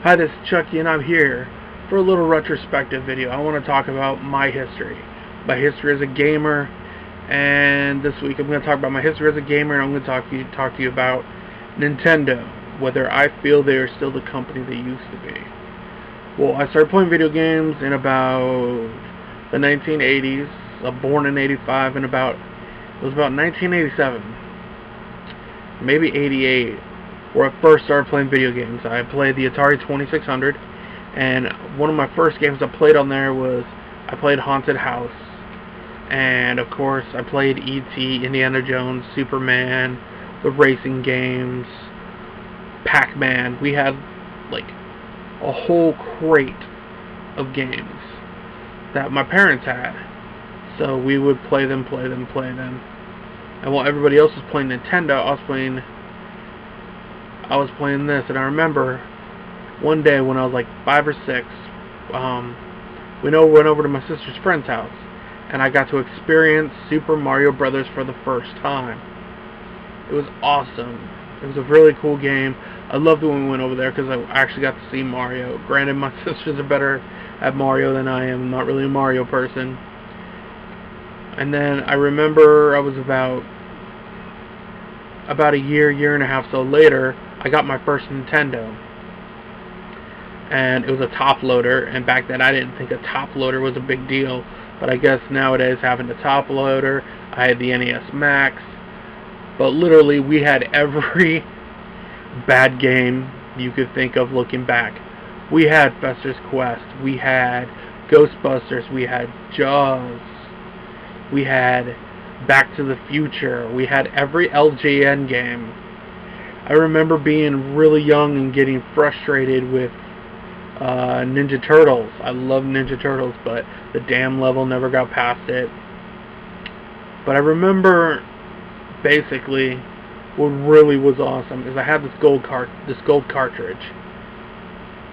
Hi, this is Chucky, and I'm here for a little retrospective video. I want to talk about my history as a gamer, and this week I'm going to talk about my history as a gamer, and I'm going to talk to you about Nintendo, whether I feel they are still the company they used to be. Well, I started playing video games in about the 1980s. I was born in '85, and it was about 1987, maybe '88. Where I first started playing video games. I played the Atari 2600, and one of my first games I played on there was I played Haunted House, and of course I played E.T., Indiana Jones, Superman, the racing games, Pac-Man. We had like a whole crate of games that my parents had, so we would play them. And while everybody else was playing Nintendo, I was playing this. And I remember one day when I was like 5 or 6, we went over to my sister's friend's house, and I got to experience Super Mario Brothers for the first time. It was awesome. It was a really cool game. I loved it when we went over there because I actually got to see Mario. Granted, my sisters are better at Mario than I am. I'm not really a Mario person. And then I remember I was about a year and a half so later, I got my first Nintendo, and it was a top loader. And back then I didn't think a top loader was a big deal, but I guess nowadays having a top loader, I had the NES Max, but literally we had every bad game you could think of looking back. We had Fester's Quest, we had Ghostbusters, we had Jaws, we had Back to the Future, we had every LJN game. I remember being really young and getting frustrated with Ninja Turtles. I love Ninja Turtles, but the damn level never got past it. But I remember basically what really was awesome is I had this gold cartridge,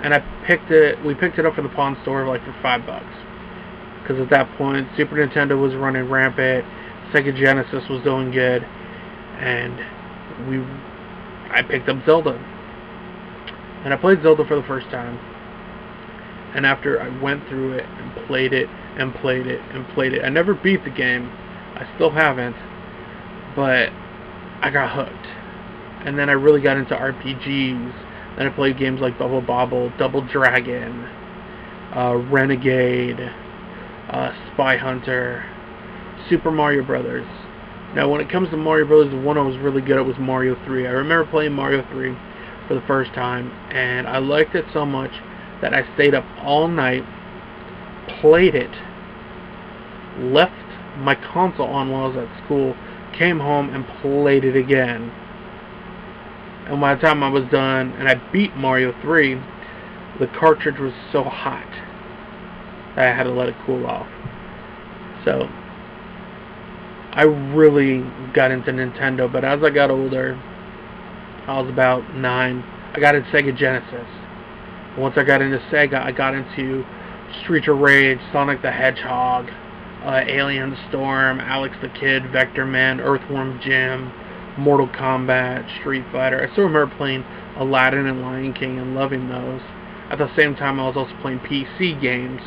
and we picked it up from the pawn store like for $5, because at that point Super Nintendo was running rampant, Sega Genesis was doing good, and I picked up Zelda, and I played Zelda for the first time. And after I went through it and played it, I never beat the game. I still haven't, but I got hooked. And then I really got into RPGs. Then I played games like Bubble Bobble, Double Dragon, Renegade, Spy Hunter, Super Mario Brothers. Now, when it comes to Mario Brothers, the one I was really good at was Mario 3. I remember playing Mario 3 for the first time, and I liked it so much that I stayed up all night, played it, left my console on while I was at school, came home and played it again. And by the time I was done and I beat Mario 3, the cartridge was so hot that I had to let it cool off. So I really got into Nintendo, but as I got older, I was about 9, I got into Sega Genesis. Once I got into Sega, I got into Streets of Rage, Sonic the Hedgehog, Alien Storm, Alex the Kid, Vector Man, Earthworm Jim, Mortal Kombat, Street Fighter. I still remember playing Aladdin and Lion King and loving those. At the same time, I was also playing PC games,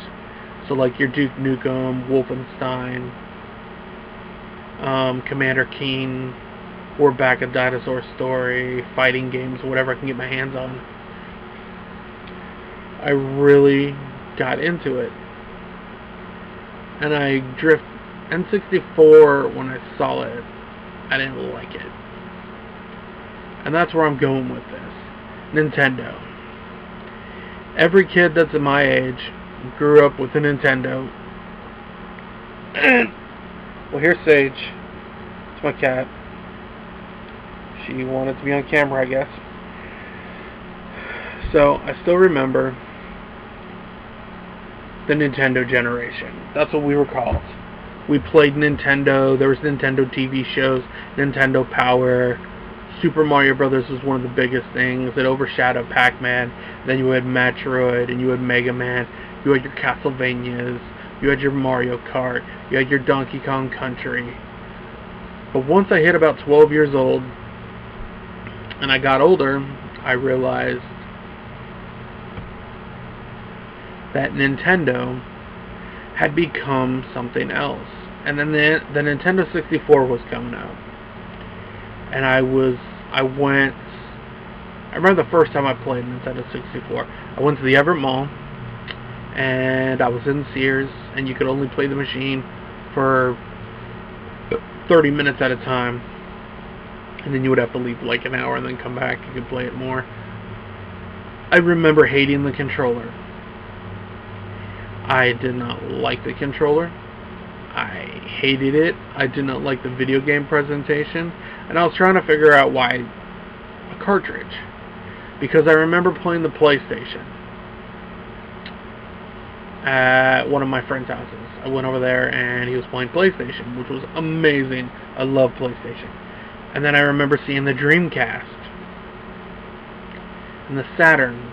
so like your Duke Nukem, Wolfenstein, Commander Keen, or Back a Dinosaur Story, fighting games, whatever I can get my hands on. I really got into it. And I N64, when I saw it, I didn't like it. And that's where I'm going with this. Nintendo. Every kid that's in my age grew up with a Nintendo. Well, here's Sage. It's my cat. She wanted to be on camera, I guess. So, I still remember the Nintendo generation. That's what we were called. We played Nintendo. There was Nintendo TV shows, Nintendo Power. Super Mario Brothers was one of the biggest things. It overshadowed Pac-Man. Then you had Metroid, and you had Mega Man. You had your Castlevanias. You had your Mario Kart. You had your Donkey Kong Country. But once I hit about 12 years old, and I got older, I realized that Nintendo had become something else. And then the Nintendo 64 was coming out. And I remember the first time I played Nintendo 64. I went to the Everett Mall, and I was in Sears, and you could only play the machine for 30 minutes at a time. And then you would have to leave like an hour and then come back. You could play it more. I remember hating the controller. I did not like the controller. I hated it. I did not like the video game presentation. And I was trying to figure out why a cartridge. Because I remember playing the PlayStation at one of my friend's houses. I went over there and he was playing PlayStation, which was amazing. I love PlayStation. And then I remember seeing the Dreamcast and the Saturn.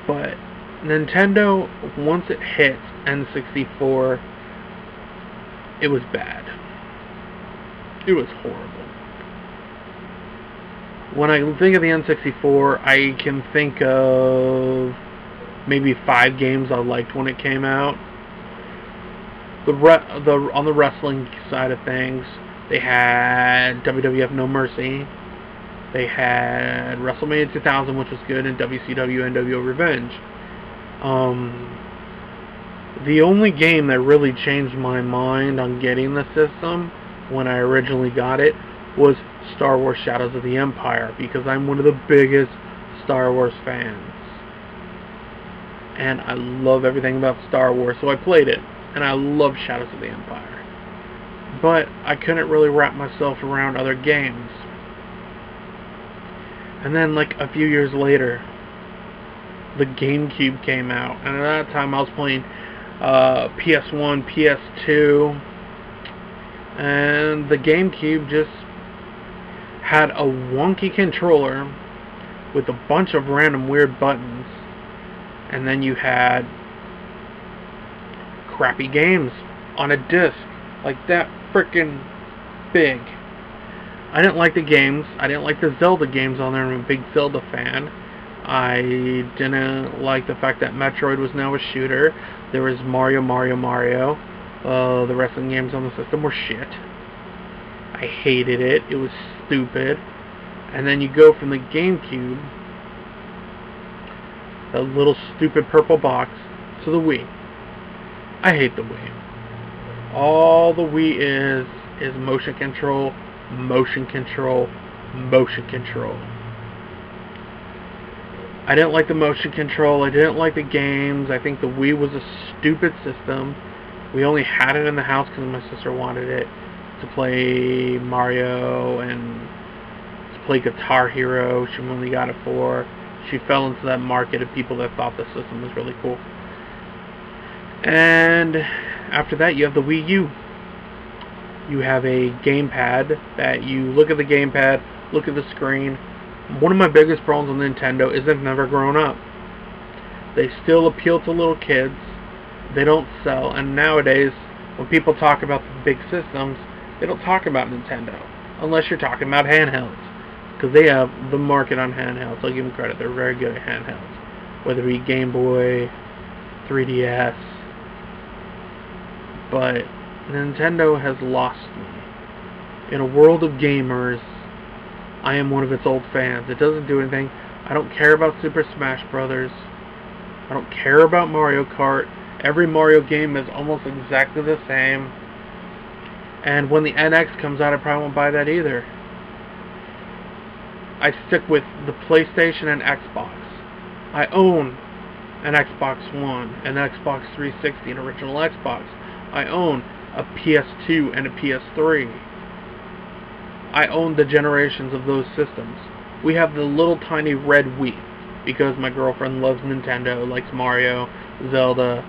But Nintendo, once it hit N64, it was bad. It was horrible. When I think of the N64, I can think of maybe 5 games I liked when it came out. On the wrestling side of things, they had WWF No Mercy. They had WrestleMania 2000, which was good, and WCW NWO Revenge. The only game that really changed my mind on getting the system when I originally got it was Star Wars Shadows of the Empire, because I'm one of the biggest Star Wars fans. And I love everything about Star Wars, so I played it, and I love Shadows of the Empire. But I couldn't really wrap myself around other games. And then, like, a few years later, the GameCube came out, and at that time I was playing PS1, PS2, and the GameCube just had a wonky controller with a bunch of random weird buttons, and then you had crappy games on a disc, like that frickin' big. I didn't like the games. I didn't like the Zelda games on there. I'm a big Zelda fan. I didn't like the fact that Metroid was now a shooter. There was Mario. The wrestling games on the system were shit. I hated it. It was stupid. And then you go from the GameCube, that little stupid purple box, to the Wii. I hate the Wii. All the Wii is motion control, motion control, motion control. I didn't like the motion control. I didn't like the games. I think the Wii was a stupid system. We only had it in the house because my sister wanted it to play Mario and to play Guitar Hero. She only got it for. She fell into that market of people that thought the system was really cool. And after that, you have the Wii U. You have a gamepad that you look at the gamepad, look at the screen. One of my biggest problems with Nintendo is they've never grown up. They still appeal to little kids. They don't sell. And nowadays, when people talk about the big systems, they don't talk about Nintendo. Unless you're talking about handhelds. Because they have the market on handhelds. I'll give them credit. They're very good at handhelds. Whether it be Game Boy, 3DS. But Nintendo has lost me. In a world of gamers, I am one of its old fans. It doesn't do anything. I don't care about Super Smash Brothers. I don't care about Mario Kart. Every Mario game is almost exactly the same. And when the NX comes out, I probably won't buy that either. I stick with the PlayStation and Xbox. I own an Xbox One, an Xbox 360, an original Xbox. I own a PS2 and a PS3. I own the generations of those systems. We have the little tiny red Wii because my girlfriend loves Nintendo, likes Mario, Zelda,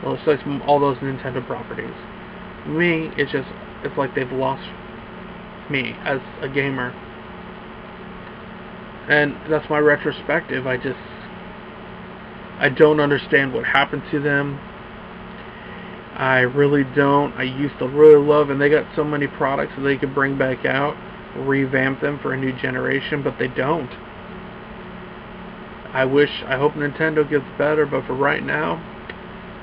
likes all those Nintendo properties. Me, it's like they've lost me as a gamer. And that's my retrospective. I don't understand what happened to them. I really don't. I used to really love, and they got so many products that they could bring back out, revamp them for a new generation, but they don't. I hope Nintendo gets better, but for right now,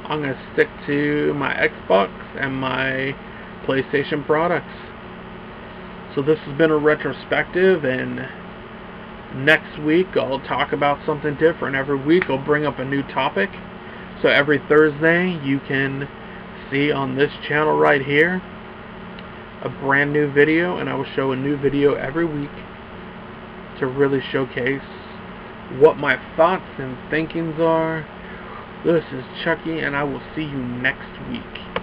I'm going to stick to my Xbox and my PlayStation products. So this has been a retrospective, and next week I'll talk about something different. Every week I'll bring up a new topic. So every Thursday you can see on this channel right here a brand new video, and I will show a new video every week to really showcase what my thoughts and thinkings are. This is Chucky, and I will see you next week.